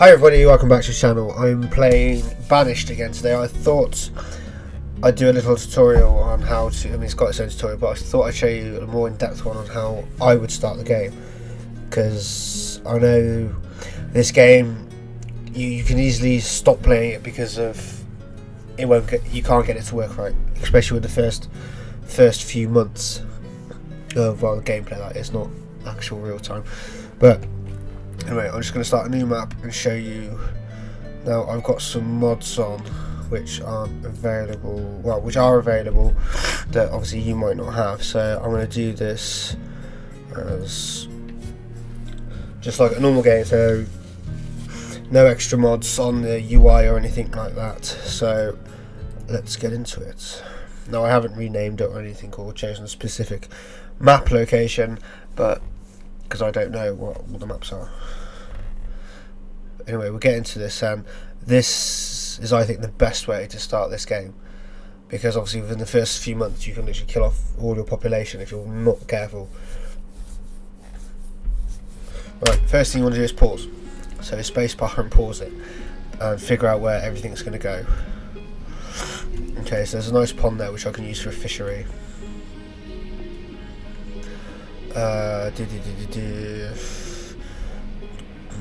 Hi everybody, welcome back to the channel. I'm playing Banished again today. I thought I'd do a little tutorial on how to, it's got its own tutorial, but I thought I'd show you a more in-depth one on how I would start the game. Because I know this game, you can easily stop playing it because of, you can't get it to work right. Especially with the first few months of the gameplay, that is not actual real time. But anyway, I'm just going to start a new map and show you. Now I've got some mods on which aren't available, which are available that obviously you might not have. So I'm going to do this as just like a normal game, so no extra mods on the UI or anything like that. So let's get into it. Now I haven't renamed it or anything or chosen a specific map location, but because I don't know what all the maps are. Anyway, we'll get into this, and this is, I think, the best way to start this game, because obviously within the first few months you can literally kill off all your population if you're not careful. Right, first thing you want to do is pause. So spacebar and pause it and figure out where everything's going to go. Okay, so there's a nice pond there which I can use for a fishery.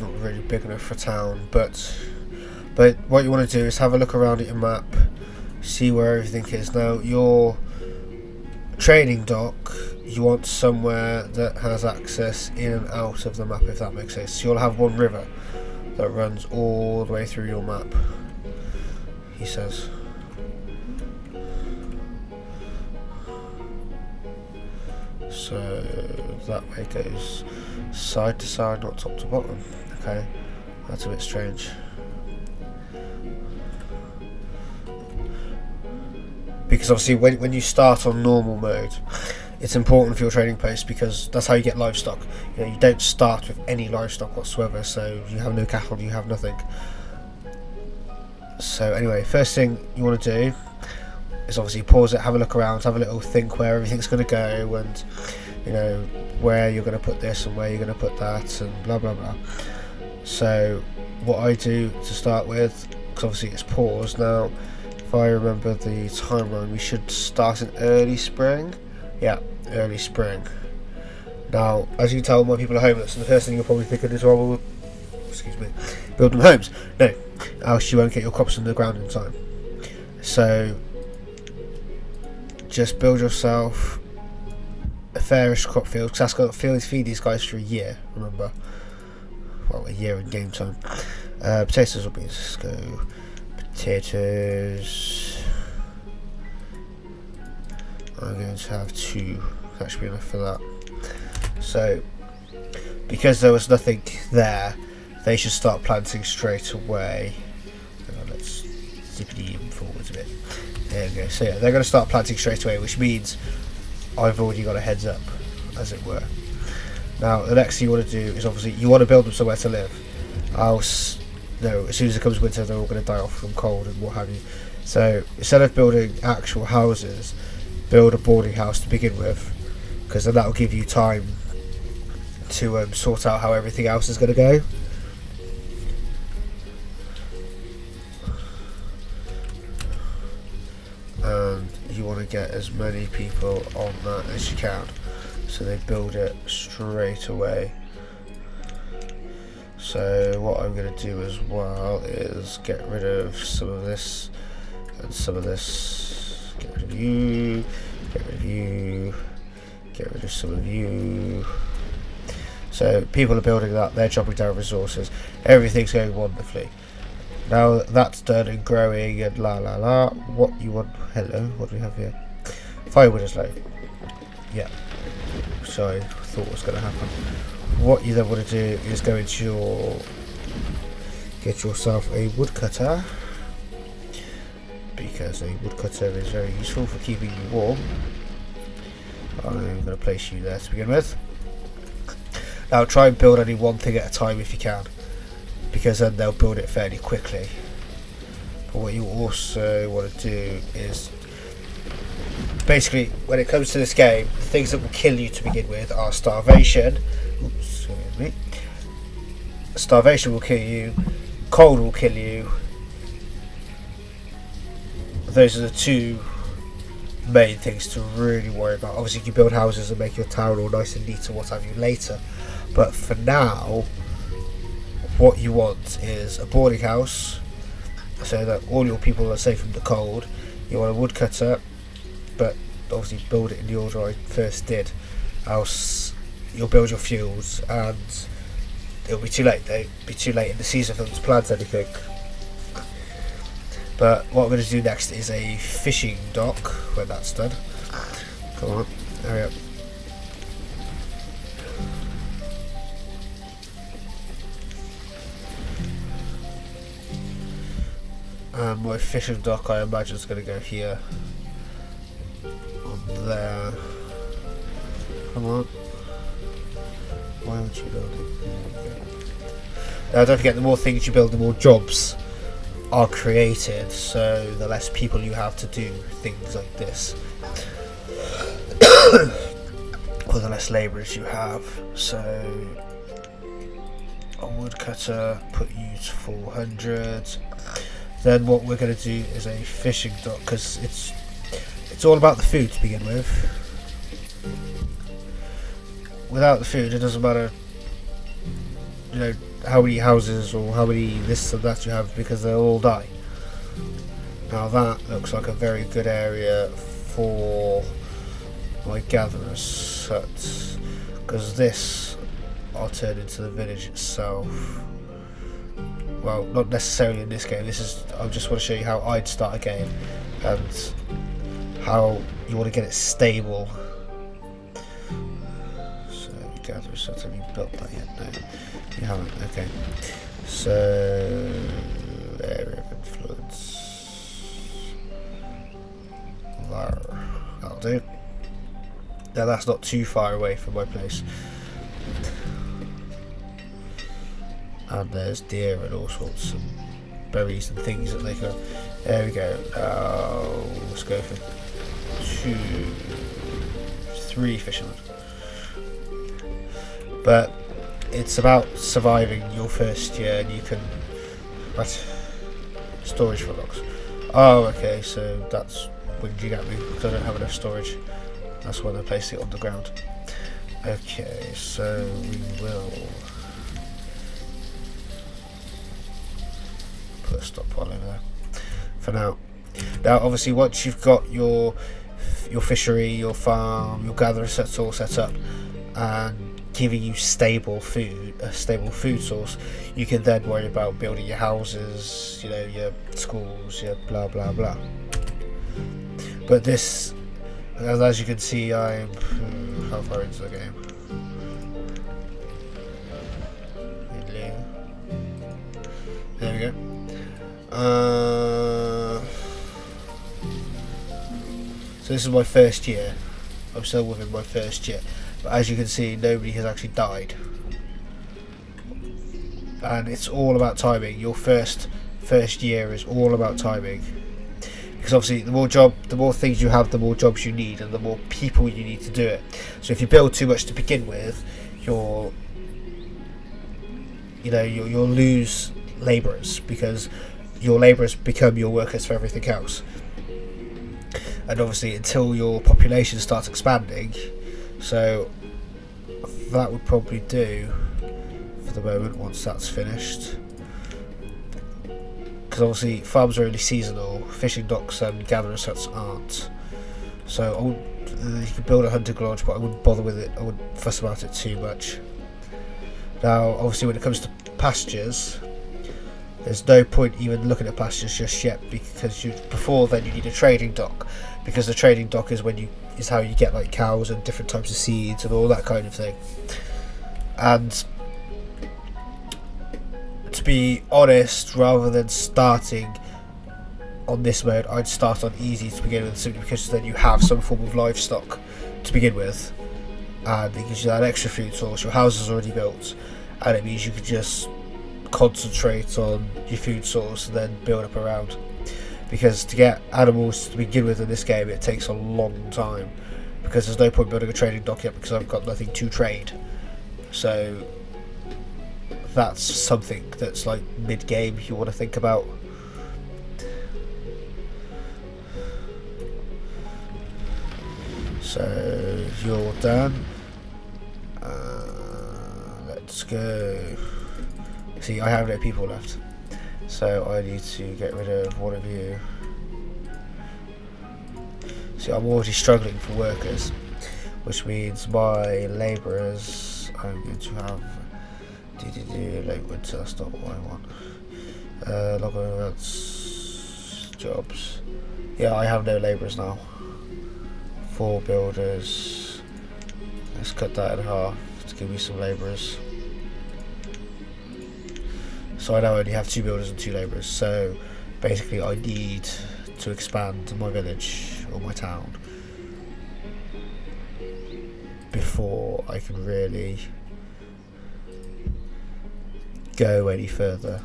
Not really big enough for a town, but what you want to do is have a look around at your map, see where everything is. Now your trading dock, you want somewhere that has access in and out of the map, if that makes sense. So you'll have one river that runs all the way through your map, he says. So that way it goes side to side, not top to bottom. Okay, that's a bit strange. Because obviously when you start on normal mode, it's important for your trading post, because that's how you get livestock. You know, you don't start with any livestock whatsoever, so you have no cattle, you have nothing. So anyway, first thing you want to do is obviously pause it, have a look around, have a little think where everything's going to go, and you know where you're going to put this and where you're going to put that, and blah blah blah. So what I do to start with, because obviously it's paused now, if I remember the timeline, we should start in early spring. Yeah, early spring. Now, as you can tell, my people are homeless, and the first thing you're probably thinking is, well, excuse me, build them homes. No, else you won't get your crops in the ground in time. So just build yourself a fairish crop field, because that's got to feed these guys for a year, remember. Well, a year in game time. Potatoes will be, let's go potatoes. I'm going to have 2, that should be enough for that. So because there was nothing there, they should start planting straight away. Let's zippity forwards a bit. There we go. So yeah, they're going to start planting straight away, which means I've already got a heads up, as it were. Now the next thing you want to do is obviously you want to build them somewhere to live. Else, no, as soon as it comes winter, they're all going to die off from cold and what have you. So instead of building actual houses, build a boarding house to begin with, because then that will give you time to sort out how everything else is going to go. And you want to get as many people on that as you can, so they build it straight away. So what I'm going to do as well is get rid of some of this and some of this. Get rid of you, get rid of you, get rid of some of you. So people are building that, they're chopping down resources, everything's going wonderfully. Now that's done and growing and la la la. What you want? Hello, what do we have here? Firewood is low. Yeah. Sorry, thought was going to happen. What you then want to do is go into get yourself a woodcutter, because a woodcutter is very useful for keeping you warm. I'm going to place you there to begin with. Now try and build only one thing at a time if you can, because then they'll build it fairly quickly. But what you also want to do is, basically, when it comes to this game, the things that will kill you to begin with are starvation. Oops, sorry me. Starvation will kill you, cold will kill you. Those are the two main things to really worry about. Obviously you can build houses and make your town all nice and neat and what have you later, but for now what you want is a boarding house so that all your people are safe from the cold. You want a woodcutter, but obviously build it in the order I first did, else you'll build your fields and it'll be too late. It'll be too late in the season for them to plant anything. But what I'm going to do next is a fishing dock when that's done. Come on, hurry up. And my fishing dock, I imagine, is going to go here. On there. Come on. Why aren't you building? There we go. Now don't forget, the more things you build, the more jobs are created, so the less people you have to do things like this, or the less labourers you have. So a woodcutter, put you to 400. Then what we're going to do is a fishing dock, because it's all about the food to begin with. Without the food, it doesn't matter, you know, how many houses or how many this and that you have, because they'll all die. Now that looks like a very good area for my gatherer's hut, because this I'll turn into the village itself. Well, not necessarily in this game. This is, I just want to show you how I'd start a game and how you want to get it stable. So gatherer's hut, have you built that yet? No. You haven't, okay. So, area of influence. There. That'll do. Now that's not too far away from my place. And there's deer and all sorts of berries and things that they can. There we go. Let's go for 2, 3 fishermen. But it's about surviving your first year, and you can. What? Storage for logs. Oh, okay, so that's whinging at me because I don't have enough storage. That's why I placed it on the ground. Okay, so we will put a stockpile over there for now. Now, obviously, once you've got your fishery, your farm, your gathering sets all set up, and giving you stable food, a stable food source, you can then worry about building your houses, you know, your schools, your blah blah blah. But this, as you can see, I'm how far into the game? There we go. So this is my first year. I'm still within my first year. But as you can see, nobody has actually died, and it's all about timing. Your first year is all about timing, because obviously the more things you have, the more jobs you need, and the more people you need to do it. So if you build too much to begin with, you'll lose labourers, because your labourers become your workers for everything else. And obviously, until your population starts expanding. So that would probably do for the moment once that's finished, because obviously farms are only seasonal, fishing docks and gathering huts aren't. So you could build a hunting lodge, but I wouldn't bother with it. I wouldn't fuss about it too much. Now obviously when it comes to pastures, there's no point even looking at pastures just yet, because before then you need a trading dock, because the trading dock is how you get like cows and different types of seeds and all that kind of thing. And to be honest, rather than starting on this mode, I'd start on easy to begin with, simply because then you have some form of livestock to begin with, and it gives you that extra food source. Your house is already built, and it means you can just concentrate on your food source and then build up around. Because to get animals to begin with in this game, it takes a long time, because there's no point building a trading dock yet, because I've got nothing to trade. So that's something that's like mid-game you want to think about. So you're done. Let's go. See, I have no people left, so I need to get rid of one of you. See, I'm already struggling for workers, which means my labourers, I'm going to have language, so that's not what I want. Log on events, jobs. Yeah, I have no labourers now. 4 builders. Let's cut that in half to give me some labourers. So I now only have 2 builders and 2 labourers, so basically I need to expand my village or my town before I can really go any further.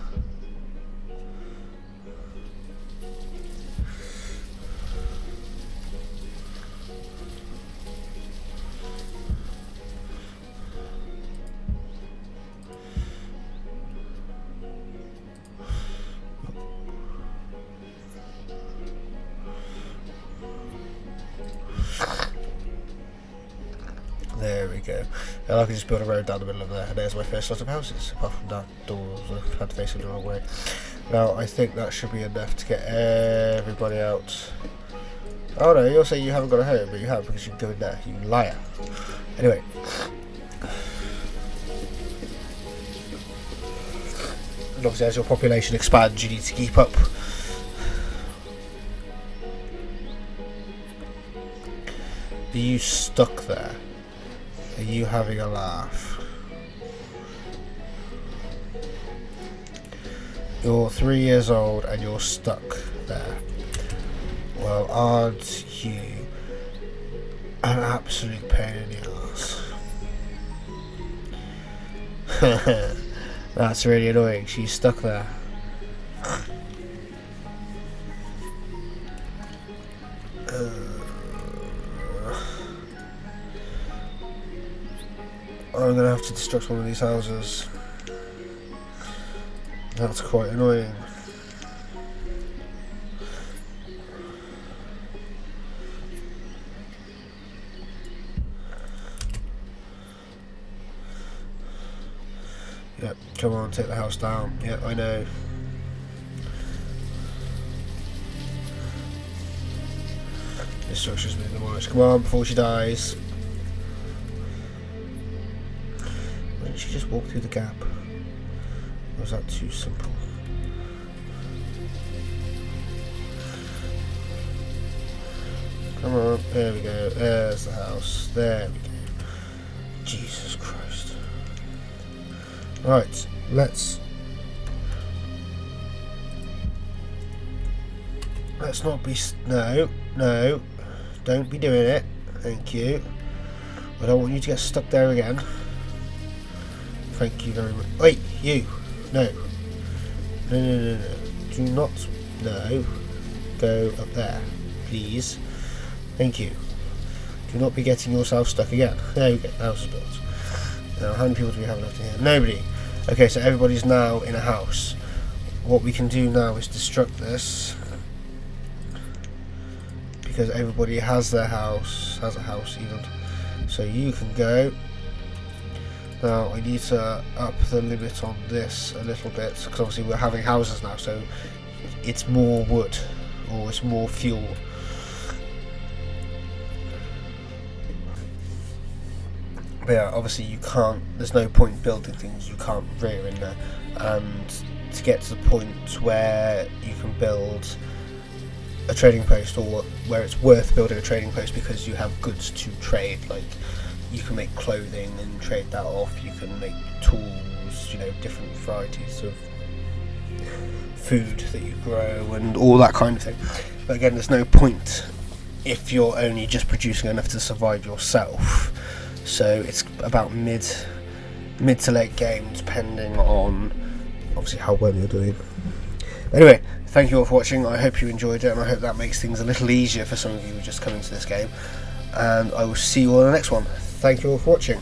There we go. And I can just build a road down the middle of there, and there's my first lot of houses, apart from that door had to face it the wrong way. Now, I think that should be enough to get everybody out. Oh no, you'll say you haven't got a home, but you have, because you can go in there, you liar. Anyway. And obviously, as your population expands, you need to keep up. Are you stuck there? Are you having a laugh? You're 3 years old and you're stuck there. Well, aren't you an absolute pain in the ass? That's really annoying. She's stuck there. I'm going to have to destruct one of these houses. That's quite annoying. Yep, come on, take the house down. Yep, I know. This structure's been demolished. Come on, before she dies. Why didn't she just walk through the gap? Or was that too simple? Come on, there we go. There's the house. There we go. Jesus Christ. Right, let's not be... No, don't be doing it. Thank you. I don't want you to get stuck there again. Thank you very much. Wait, you. No. No. Do not. No. Go up there, please. Thank you. Do not be getting yourself stuck again. There we go. House is built. Now, how many people do we have left in here? Nobody. Okay, so everybody's now in a house. What we can do now is destruct this, because everybody has their house, has a house even. So you can go. Now I need to up the limit on this a little bit, because obviously we're having houses now, so it's more wood, or it's more fuel. But yeah, obviously you can't, there's no point building things you can't rear in there, and to get to the point where you can build a trading post, or where it's worth building a trading post because you have goods to trade, like you can make clothing and trade that off, you can make tools, you know, different varieties of food that you grow and all that kind of thing. But again, there's no point if you're only just producing enough to survive yourself. So it's about mid to late game, depending on obviously how well you're doing. Anyway, thank you all for watching. I hope you enjoyed it, and I hope that makes things a little easier for some of you who just come into this game. And I will see you all in the next one. Thank you all for watching.